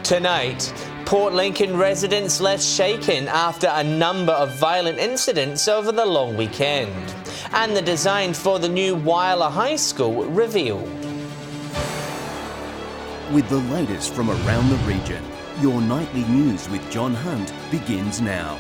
Tonight, Port Lincoln residents left shaken after a number of violent incidents over the long weekend. And the design for the new Whele High School revealed. With the latest from around the region, your nightly news with John Hunt begins now.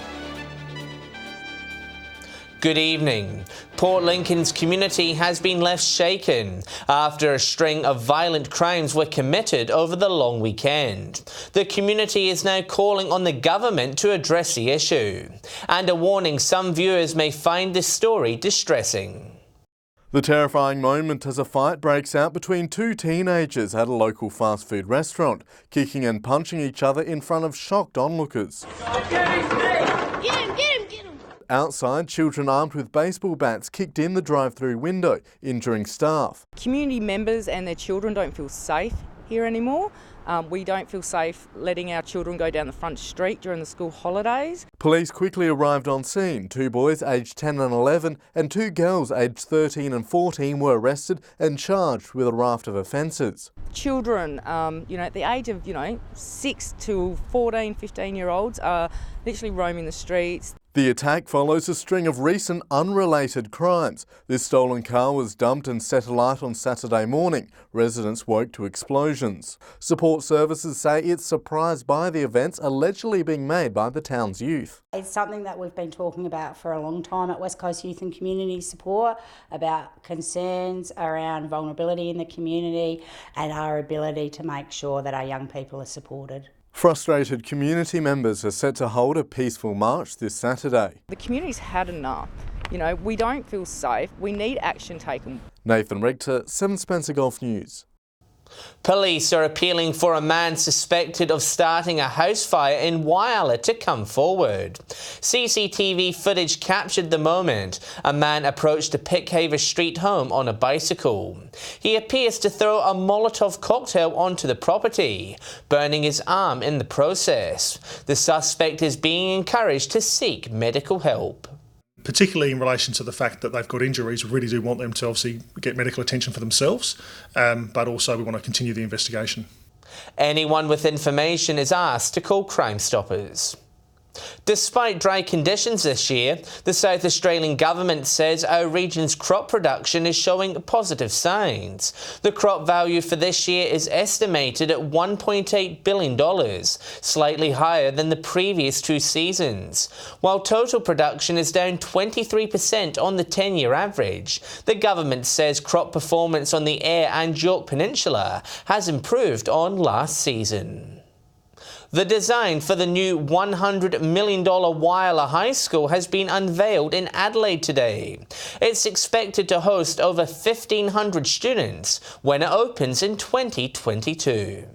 Good evening. Port Lincoln's community has been left shaken after a string of violent crimes were committed over the long weekend. The community is now calling on the government to address the issue, and a warning some viewers may find this story distressing. The terrifying moment as a fight breaks out between two teenagers at a local fast food restaurant, kicking and punching each other in front of shocked onlookers. Outside, children armed with baseball bats kicked in the drive-through window, injuring staff. Community members and their children don't feel safe here anymore. We don't feel safe letting our children go down the front street during the school holidays. Police quickly arrived on scene. 2 boys aged 10 and 11 and 2 girls aged 13 and 14 were arrested and charged with a raft of offences. Children, at the age of, 6 to 14, 15-year-olds are literally roaming the streets. The attack follows a string of recent unrelated crimes. This stolen car was dumped and set alight on Saturday morning. Residents woke to explosions. Support services say it's surprised by the events allegedly being made by the town's youth. It's something that we've been talking about for a long time at West Coast Youth and Community Support, about concerns around vulnerability in the community and our ability to make sure that our young people are supported. Frustrated community members are set to hold a peaceful march this Saturday. The community's had enough. We don't feel safe. We need action taken. Nathan Richter, 7 Spencer Golf News. Police are appealing for a man suspected of starting a house fire in Whele to come forward. CCTV footage captured the moment a man approached a Pickhaver Street home on a bicycle. He appears to throw a Molotov cocktail onto the property, burning his arm in the process. The suspect is being encouraged to seek medical help. Particularly in relation to the fact that they've got injuries, we really do want them to obviously get medical attention for themselves, but also we want to continue the investigation. Anyone with information is asked to call Crime Stoppers. Despite dry conditions this year, the South Australian government says our region's crop production is showing positive signs. The crop value for this year is estimated at $1.8 billion, slightly higher than the previous 2 seasons. While total production is down 23% on the 10-year average, the government says crop performance on the Eyre and York Peninsula has improved on last season. The design for the new $100 million Whele High School has been unveiled in Adelaide today. It's expected to host over 1,500 students when it opens in 2022.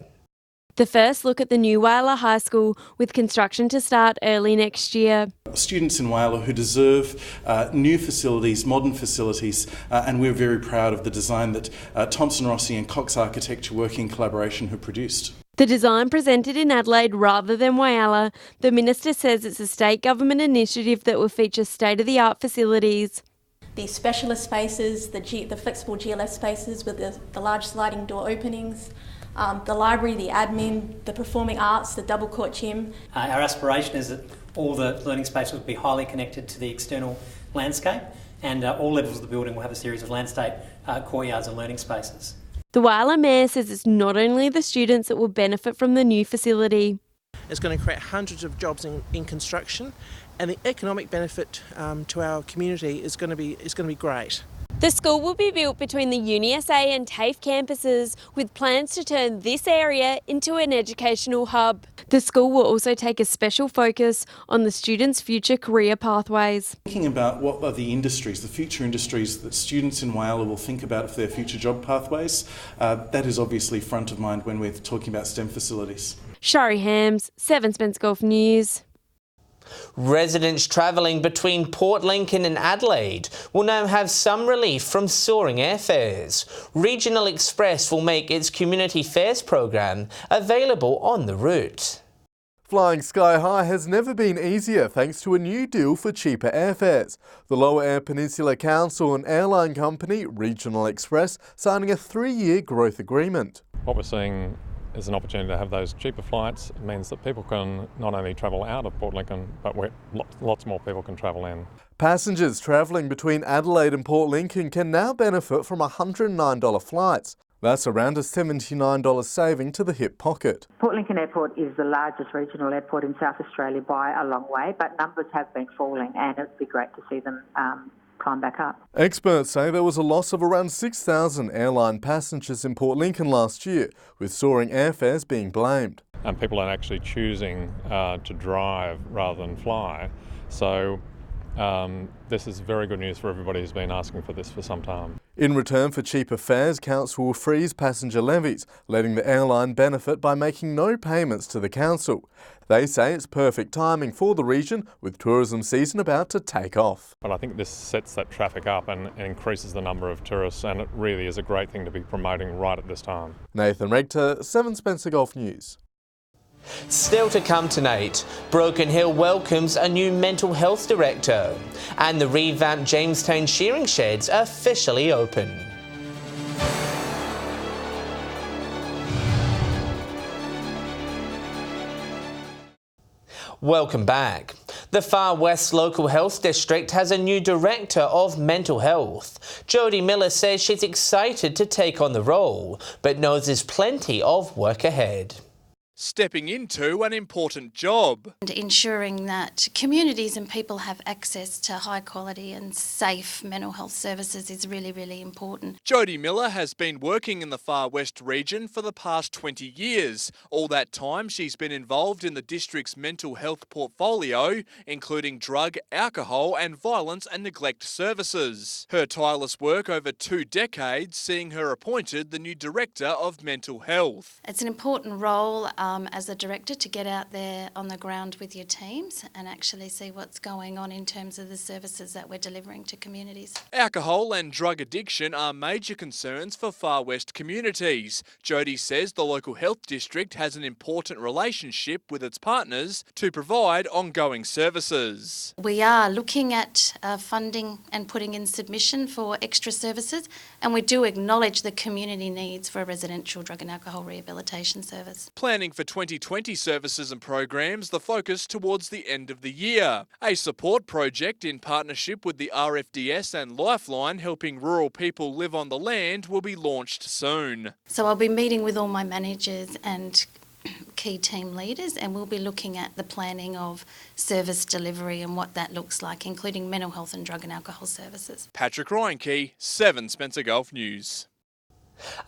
The first look at the new Whele High School, with construction to start early next year. Students in Whele who deserve new facilities, modern facilities, and we're very proud of the design that Thompson Rossi and Cox Architecture working in collaboration have produced. The design presented in Adelaide rather than Whele. The Minister says it's a state government initiative that will feature state-of-the-art facilities. The specialist spaces, the flexible GLF spaces with the large sliding door openings, the library, the admin, the performing arts, the double court gym. Our aspiration is that all the learning spaces will be highly connected to the external landscape, and all levels of the building will have a series of landscape courtyards and learning spaces. The Whele Mayor says it's not only the students that will benefit from the new facility. It's going to create hundreds of jobs in construction, and the economic benefit to our community is going to be great. The school will be built between the UniSA and TAFE campuses, with plans to turn this area into an educational hub. The school will also take a special focus on the students' future career pathways. Thinking about what are the industries, the future industries that students in Whele will think about for their future job pathways, that is obviously front of mind when we're talking about STEM facilities. Shari Hams, 7 Spence Golf News. Residents travelling between Port Lincoln and Adelaide will now have some relief from soaring airfares. Regional Express will make its community fares program available on the route. Flying sky high has never been easier thanks to a new deal for cheaper airfares. The Lower Eyre Peninsula Council and airline company Regional Express signing a 3-year growth agreement. What we're seeing is an opportunity to have those cheaper flights. It means that people can not only travel out of Port Lincoln, but lots more people can travel in. Passengers travelling between Adelaide and Port Lincoln can now benefit from $109 flights. That's around a $79 saving to the hip pocket. Port Lincoln Airport is the largest regional airport in South Australia by a long way, but numbers have been falling and it'd be great to see them climb back up. Experts say there was a loss of around 6,000 airline passengers in Port Lincoln last year, with soaring airfares being blamed. And people are actually choosing to drive rather than fly. So this is very good news for everybody who's been asking for this for some time. In return for cheaper fares, council will freeze passenger levies, letting the airline benefit by making no payments to the council. They say it's perfect timing for the region, with tourism season about to take off. But I think this sets that traffic up and increases the number of tourists, and it really is a great thing to be promoting right at this time. Nathan Rector, 7 Spencer Golf News. Still to come tonight, Broken Hill welcomes a new mental health director, and the revamped Jamestown shearing sheds officially open. Welcome back. The Far West Local Health District has a new Director of Mental Health. Jodie Miller says she's excited to take on the role, but knows there's plenty of work ahead. Stepping into an important job. And ensuring that communities and people have access to high quality and safe mental health services is really, really important. Jodie Miller has been working in the Far West region for the past 20 years. All that time she's been involved in the district's mental health portfolio, including drug, alcohol and violence and neglect services. Her tireless work over 2 decades seeing her appointed the new Director of Mental Health. It's an important role as a director to get out there on the ground with your teams and actually see what's going on in terms of the services that we're delivering to communities. Alcohol and drug addiction are major concerns for Far West communities. Jodie says the local health district has an important relationship with its partners to provide ongoing services. We are looking at funding and putting in submission for extra services, and we do acknowledge the community needs for a residential drug and alcohol rehabilitation service. Planning for 2020 services and programs, the focus towards the end of the year. A support project in partnership with the RFDS and Lifeline helping rural people live on the land will be launched soon. So I'll be meeting with all my managers and key team leaders, and we'll be looking at the planning of service delivery and what that looks like, including mental health and drug and alcohol services. Patrick Reinke, 7 Spencer Golf News.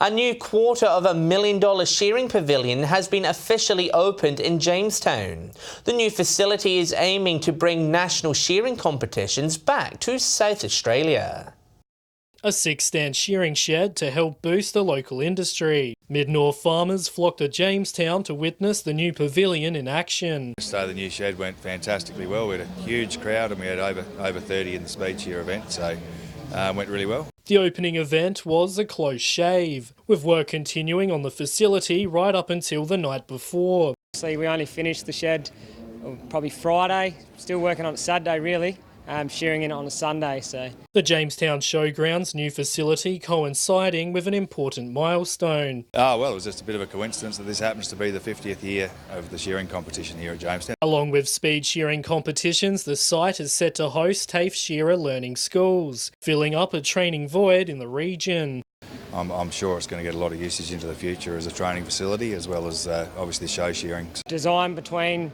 A new $250,000 shearing pavilion has been officially opened in Jamestown. The new facility is aiming to bring national shearing competitions back to South Australia. A 6-stand shearing shed to help boost the local industry. Mid-North farmers flocked to Jamestown to witness the new pavilion in action. So the new shed went fantastically well. We had a huge crowd and we had over 30 in the speed shear event, so went really well. The opening event was a close shave, with work continuing on the facility right up until the night before. See, we only finished the shed probably Friday, still working on it Saturday really. Shearing in it on a Sunday. So the Jamestown Showgrounds new facility coinciding with an important milestone. Well, it was just a bit of a coincidence that this happens to be the 50th year of the shearing competition here at Jamestown. Along with speed shearing competitions, the site is set to host TAFE shearer learning schools, filling up a training void in the region. I'm sure it's going to get a lot of usage into the future as a training facility, as well as obviously show shearing. Design between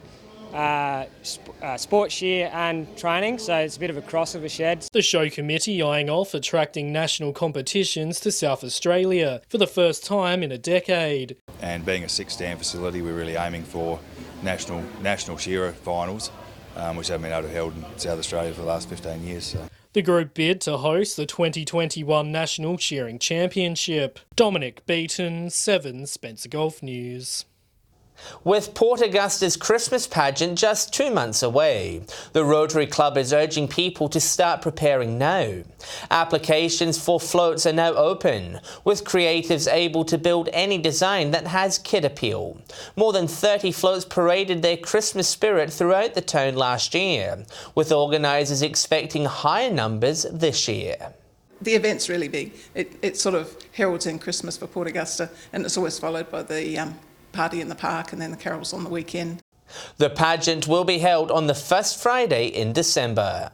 sport shear and training, so it's a bit of a cross of a shed. The show committee eyeing off attracting national competitions to South Australia for the first time in a decade. And being a 6-stand facility, we're really aiming for national shearer finals, which haven't been able to be held in South Australia for the last 15 years. So. The group bid to host the 2021 National Shearing Championship. Dominic Beaton, 7 Spencer Golf News. With Port Augusta's Christmas pageant just 2 months away, the Rotary Club is urging people to start preparing now. Applications for floats are now open, with creatives able to build any design that has kid appeal. More than 30 floats paraded their Christmas spirit throughout the town last year, with organisers expecting higher numbers this year. The event's really big. It sort of heralds in Christmas for Port Augusta, and it's always followed by the party in the park and then the carols on the weekend. The pageant will be held on the first Friday in December.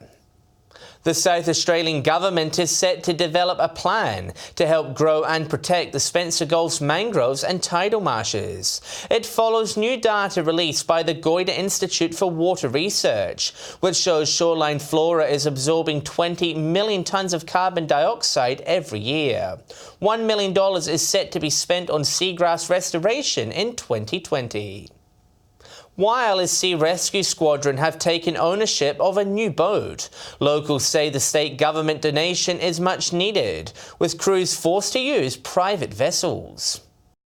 The South Australian Government is set to develop a plan to help grow and protect the Spencer Gulf's mangroves and tidal marshes. It follows new data released by the Goyder Institute for Water Research, which shows shoreline flora is absorbing 20 million tonnes of carbon dioxide every year. $1 million is set to be spent on seagrass restoration in 2020. Whele's Sea Rescue Squadron have taken ownership of a new boat. Locals say the state government donation is much needed, with crews forced to use private vessels.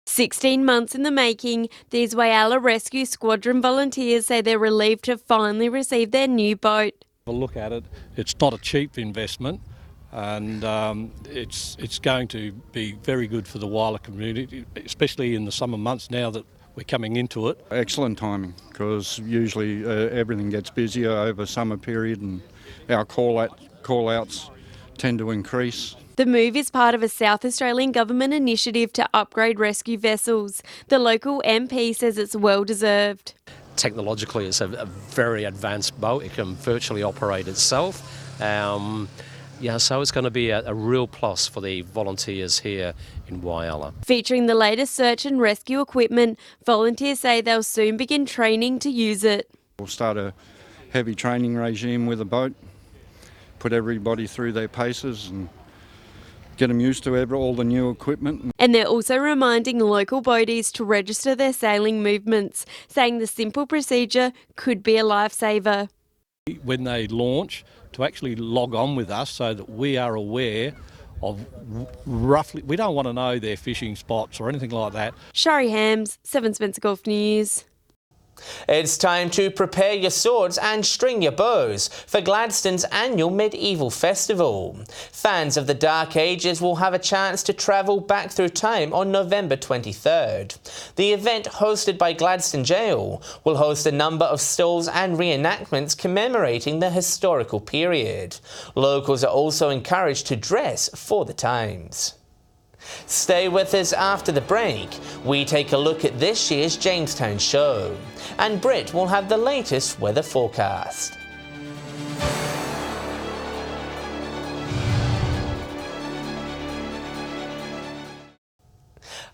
16 months in the making, these Whele Rescue Squadron volunteers say they're relieved to finally receive their new boat. Have a look at it. It's not a cheap investment, and it's going to be very good for the Whele community, especially in the summer months now that we're coming into it. Excellent timing, because usually everything gets busier over summer period and our call-outs tend to increase. The move is part of a South Australian Government initiative to upgrade rescue vessels. The local MP says it's well deserved. Technologically, it's a very advanced boat. It can virtually operate itself. So it's going to be a real plus for the volunteers here in Whele. Featuring the latest search and rescue equipment, volunteers say they'll soon begin training to use it. We'll start a heavy training regime with a boat, put everybody through their paces and get them used to all the new equipment. And they're also reminding local boaties to register their sailing movements, saying the simple procedure could be a lifesaver. When they launch, to actually log on with us so that we are aware of roughly, we don't want to know their fishing spots or anything like that. Shari Hams, 7 Spencer Gulf News. It's time to prepare your swords and string your bows for Gladstone's annual medieval festival. Fans of the Dark Ages will have a chance to travel back through time on November 23rd. The event, hosted by Gladstone Jail, will host a number of stalls and reenactments commemorating the historical period. Locals are also encouraged to dress for the times. Stay with us after the break. We take a look at this year's Jamestown show. And Britt will have the latest weather forecast.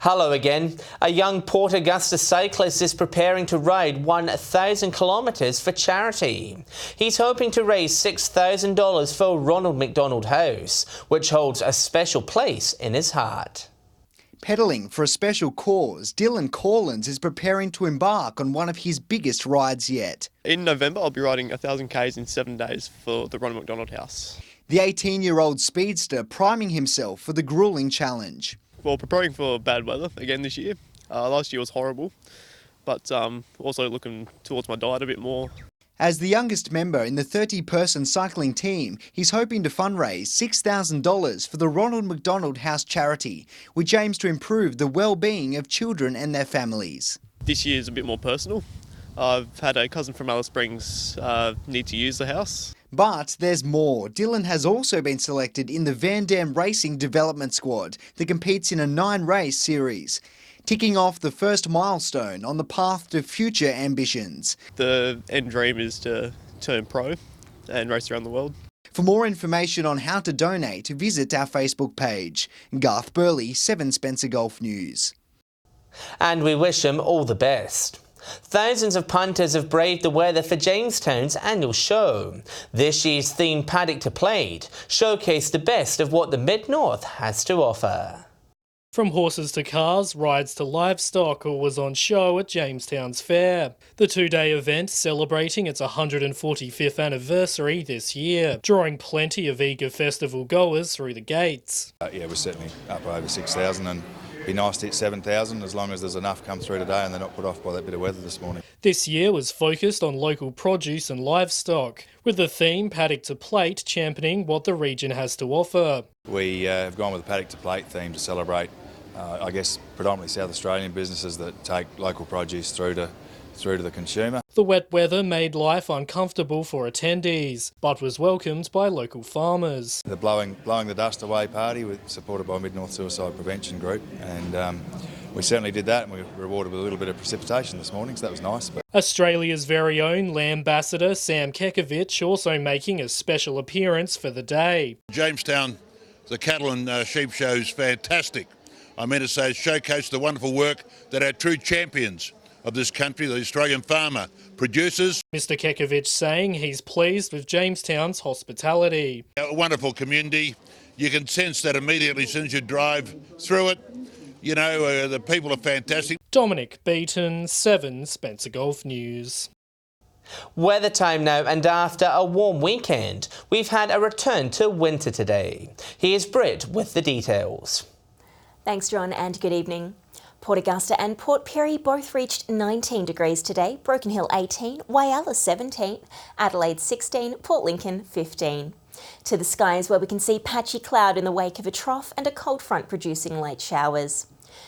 Hello again. A young Port Augusta cyclist is preparing to ride 1,000 kilometres for charity. He's hoping to raise $6,000 for Ronald McDonald House, which holds a special place in his heart. Pedalling for a special cause, Dylan Corlins is preparing to embark on one of his biggest rides yet. In November, I'll be riding 1,000 Ks in 7 days for the Ronald McDonald House. The 18-year-old speedster priming himself for the gruelling challenge. Well, preparing for bad weather again this year. Last year was horrible, but also looking towards my diet a bit more. As the youngest member in the 30-person cycling team, he's hoping to fundraise $6,000 for the Ronald McDonald House charity, which aims to improve the well-being of children and their families. This year is a bit more personal. I've had a cousin from Alice Springs need to use the house. But there's more. Dylan has also been selected in the Van Dam Racing Development Squad that competes in a 9-race series, ticking off the first milestone on the path to future ambitions. The end dream is to turn pro and race around the world. For more information on how to donate, visit our Facebook page. Garth Burley, 7 Spencer Gulf News. And we wish him all the best. Thousands of punters have braved the weather for Jamestown's annual show. This year's theme, Paddock to Plate, showcased the best of what the Mid-North has to offer. From horses to cars, rides to livestock, all was on show at Jamestown's Fair. The 2-day event celebrating its 145th anniversary this year, drawing plenty of eager festival goers through the gates. Yeah, we're certainly up over 6,000 and be nice to hit 7,000 as long as there's enough come through today and they're not put off by that bit of weather this morning. This year was focused on local produce and livestock, with the theme Paddock to Plate championing what the region has to offer. We have gone with the Paddock to Plate theme to celebrate, I guess, predominantly South Australian businesses that take local produce through to the consumer. The wet weather made life uncomfortable for attendees, but was welcomed by local farmers. The Blowing the Dust Away party, supported by Mid-North Suicide Prevention Group, and we certainly did that, and we were rewarded with a little bit of precipitation this morning, so that was nice. But Australia's very own Lambassador Sam Kekovich also making a special appearance for the day. Jamestown, the cattle and sheep show is fantastic. I meant to say, showcase the wonderful work that our true champions of this country, the Australian farmer, produces. Mr Kekovich saying he's pleased with Jamestown's hospitality. A wonderful community. You can sense that immediately as soon as you drive through it. You know, the people are fantastic. Dominic Beaton, 7 Spencer Golf News. Weather time now, and after a warm weekend, we've had a return to winter today. Here's Britt with the details. Thanks, John, and good evening. Port Augusta and Port Pirie both reached 19 degrees today, Broken Hill 18, Whyalla 17, Adelaide 16, Port Lincoln 15. To the skies where we can see patchy cloud in the wake of a trough and a cold front producing late showers.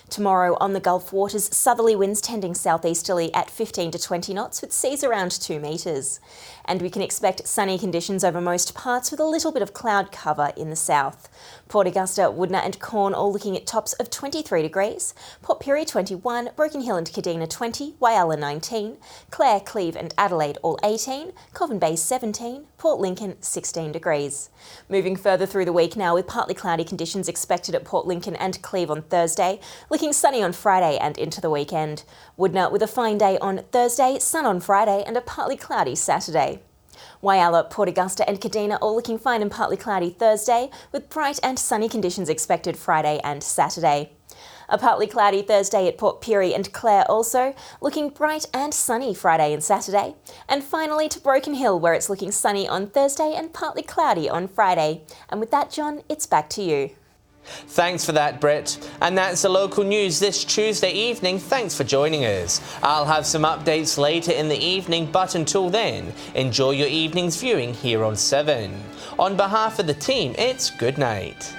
Tomorrow on the Gulf waters, southerly winds tending southeasterly at 15 to 20 knots with seas around 2 metres. And we can expect sunny conditions over most parts with a little bit of cloud cover in the south. Port Augusta, Woodner and Corn all looking at tops of 23 degrees, Port Pirie 21, Broken Hill and Kadina 20, Whyalla 19, Clare, Cleve and Adelaide all 18, Coven Bay 17, Port Lincoln 16 degrees. Moving further through the week now with partly cloudy conditions expected at Port Lincoln and Cleve on Thursday, looking sunny on Friday and into the weekend. Woodner with a fine day on Thursday, sun on Friday and a partly cloudy Saturday. Whyalla, Port Augusta and Kadina all looking fine and partly cloudy Thursday, with bright and sunny conditions expected Friday and Saturday. A partly cloudy Thursday at Port Pirie and Clare also, looking bright and sunny Friday and Saturday. And finally to Broken Hill, where it's looking sunny on Thursday and partly cloudy on Friday. And with that, John, it's back to you. Thanks for that, Britt. And that's the local news this Tuesday evening. Thanks for joining us. I'll have some updates later in the evening, but until then, enjoy your evening's viewing here on 7. On behalf of the team, it's good night.